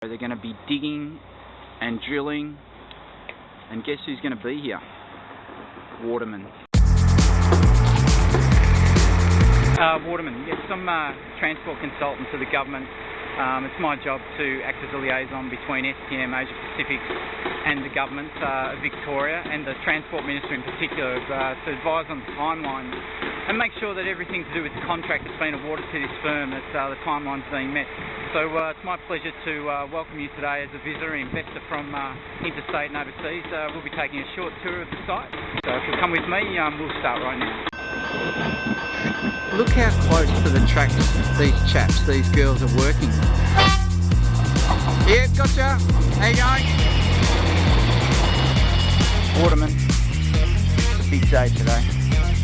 They're going to be digging and drilling, and guess who's going to be here? Waterman. Waterman, yes, I'm a transport consultant to the government. It's my job to act as a liaison between STM, Asia Pacific, and the government of Victoria, and the Transport Minister in particular, to advise on the timeline and make sure that everything to do with the contract that's been awarded to this firm, that the timeline's being met. So it's my pleasure to welcome you today as a visitor, investor from interstate and overseas. We'll be taking a short tour of the site. So if you'll come with me, we'll start right now. Look how close to the tracks these girls are working. Yeah, gotcha. How you going? Waterman. It's a big day today.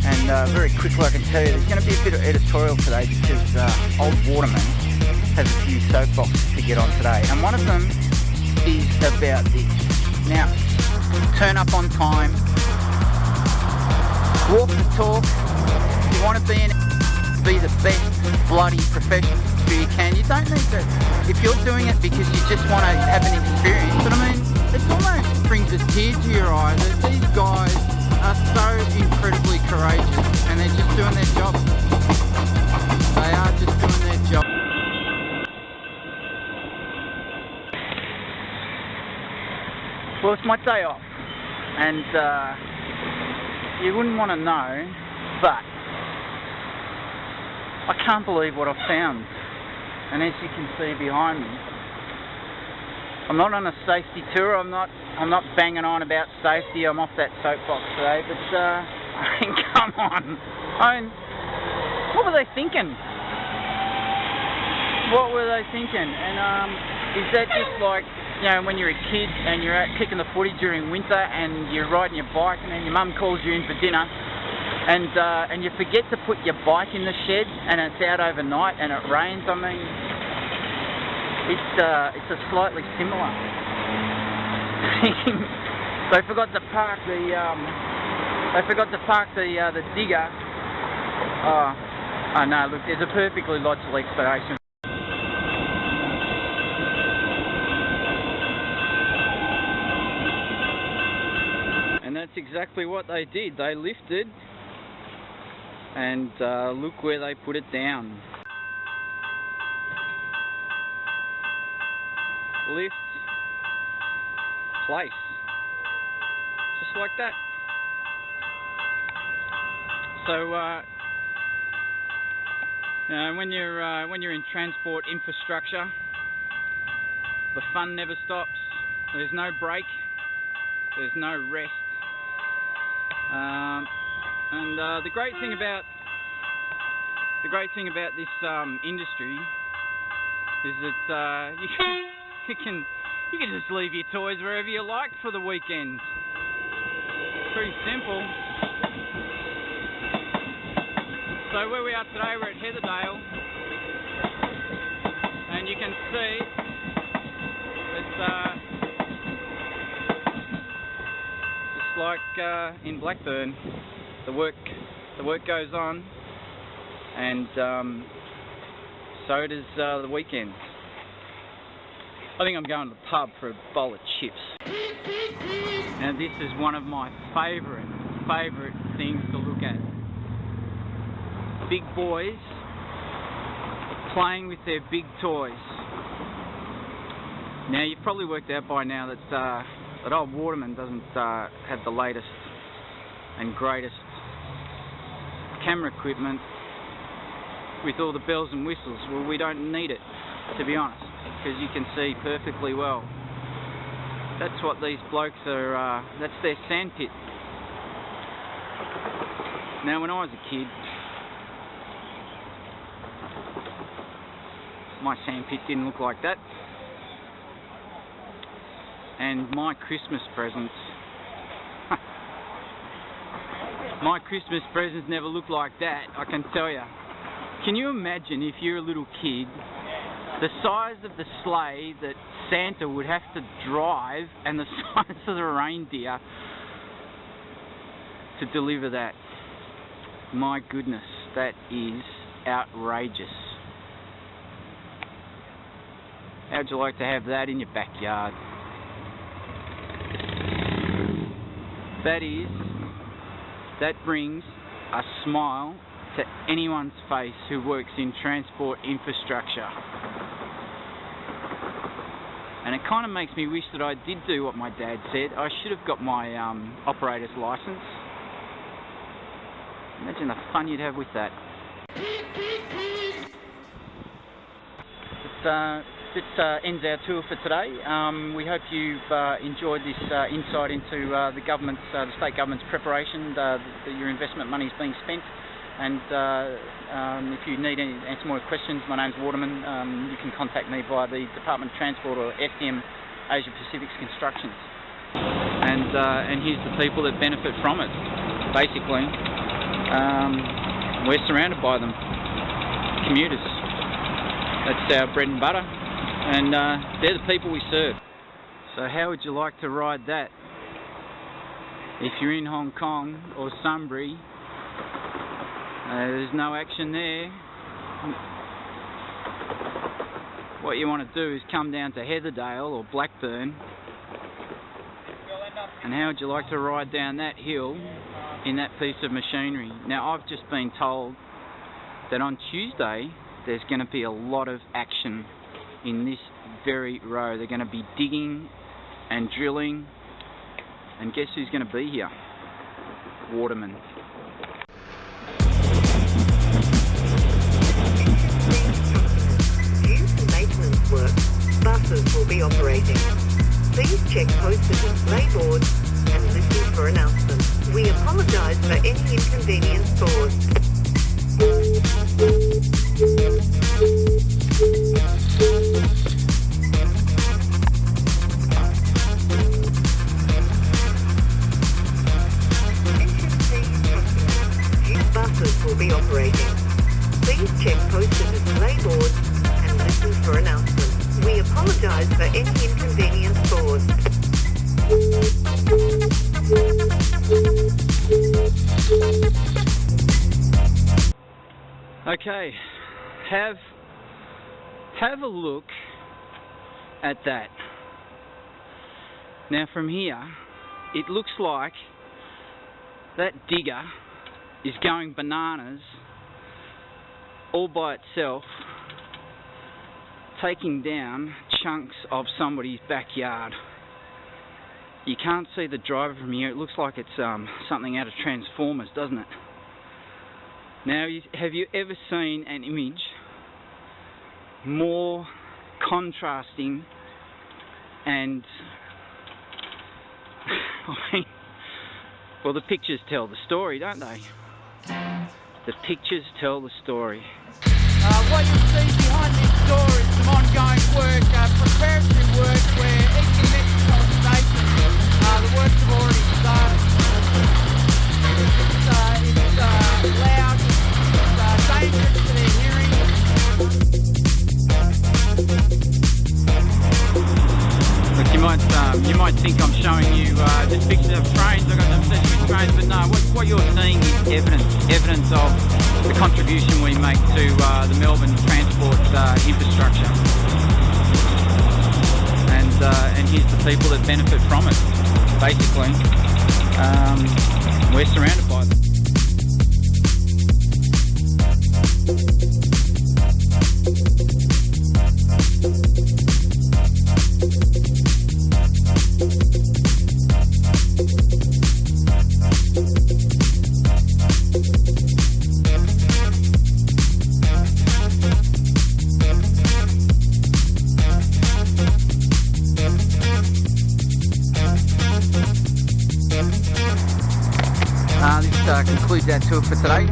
And very quickly I can tell you, there's going to be a bit of editorial today because old Waterman has a few soapboxes to get on today. And one of them is about this. Now, turn up on time, walk the talk. If you want to be the best bloody professional you can, you don't need to. If you're doing it because you just want to have an experience, but I mean, it almost brings a tear to your eye that these guys are so incredibly courageous and they're just doing their job. They are just doing their job. Well, it's my day off, and you wouldn't want to know, but I can't believe what I've found. And as you can see behind me, I'm not on a safety tour. I'm not banging on about safety. I'm off that soapbox today. But I mean, come on. I mean, what were they thinking? What were they thinking? And is that just like, you know, when you're a kid and you're out kicking the footy during winter and you're riding your bike and then your mum calls you in for dinner, and you forget to put your bike in the shed and it's out overnight and it rains? I mean, it's a slightly similar. They forgot to park the digger. Oh no, look, there's a perfectly logical explanation. And that's exactly what they did. They lifted, and look where they put it down. Lift, place, just like that. So you know, when you're in transport infrastructure, the fun never stops. There's no break. There's no rest. And the great thing about this industry is that you can just leave your toys wherever you like for the weekend. Pretty simple. So where we are today, we're at Heatherdale, and you can see it's just like in Blackburn, the work goes on, and so does the weekend. I think I'm going to the pub for a bowl of chips. Now this is one of my favourite things to look at. Big boys playing with their big toys. Now you've probably worked out by now that old Waterman doesn't have the latest and greatest camera equipment with all the bells and whistles. Well, we don't need it, to be honest, because you can see perfectly well. That's what these blokes are, that's their sandpit. Now when I was a kid, my sandpit didn't look like that. And my Christmas presents never looked like that, I can tell you. Can you imagine, if you're a little kid, the size of the sleigh that Santa would have to drive and the size of the reindeer to deliver that? My goodness, that is outrageous. How'd you like to have that in your backyard? That brings a smile to anyone's face who works in transport infrastructure. And it kind of makes me wish that I did do what my dad said. I should have got my operator's license. Imagine the fun you'd have with that. This ends our tour for today. We hope you've enjoyed this insight into the state government's preparation that your investment money is being spent. And if you need any answer more questions, my name's Waterman. You can contact me via the Department of Transport or STM Asia Pacific's Constructions. And here's the people that benefit from it. Basically, we're surrounded by them. Commuters. That's our bread and butter. And they're the people we serve. So how would you like to ride that? If you're in Hong Kong or Sunbury, there's no action there. What you want to do is come down to Heatherdale or Blackburn, and how would you like to ride down that hill in that piece of machinery? Now, I've just been told that on Tuesday there's going to be a lot of action in this very row. They're going to be digging and drilling, and guess who's going to be here? Waterman's. Work. Buses will be operating. Please check posted display boards and listen for announcements. We apologise for any inconvenience caused. Buses will be operating. Please check posted display boards and listen for announcements. We apologise for any inconvenience caused. Okay, have a look at that. Now from here, it looks like that digger is going bananas all by itself, taking down chunks of somebody's backyard. You can't see the driver from here. It looks like it's something out of Transformers, doesn't it? Now, have you ever seen an image more contrasting and I mean, well, the pictures tell the story, don't they? The pictures tell the story. What you'll see behind this door is some ongoing work, preparatory work, where each and Media-Callumny station, the works have already started. It's loud, it's dangerous to their hearing. Look, you might think I'm showing you just pictures of trains. I've got them stationary trains, but no, what you're seeing is evidence of the contribution we make to the Melbourne transport infrastructure, and here's the people that benefit from it. Basically, we're surrounded by them. This concludes our tour for today.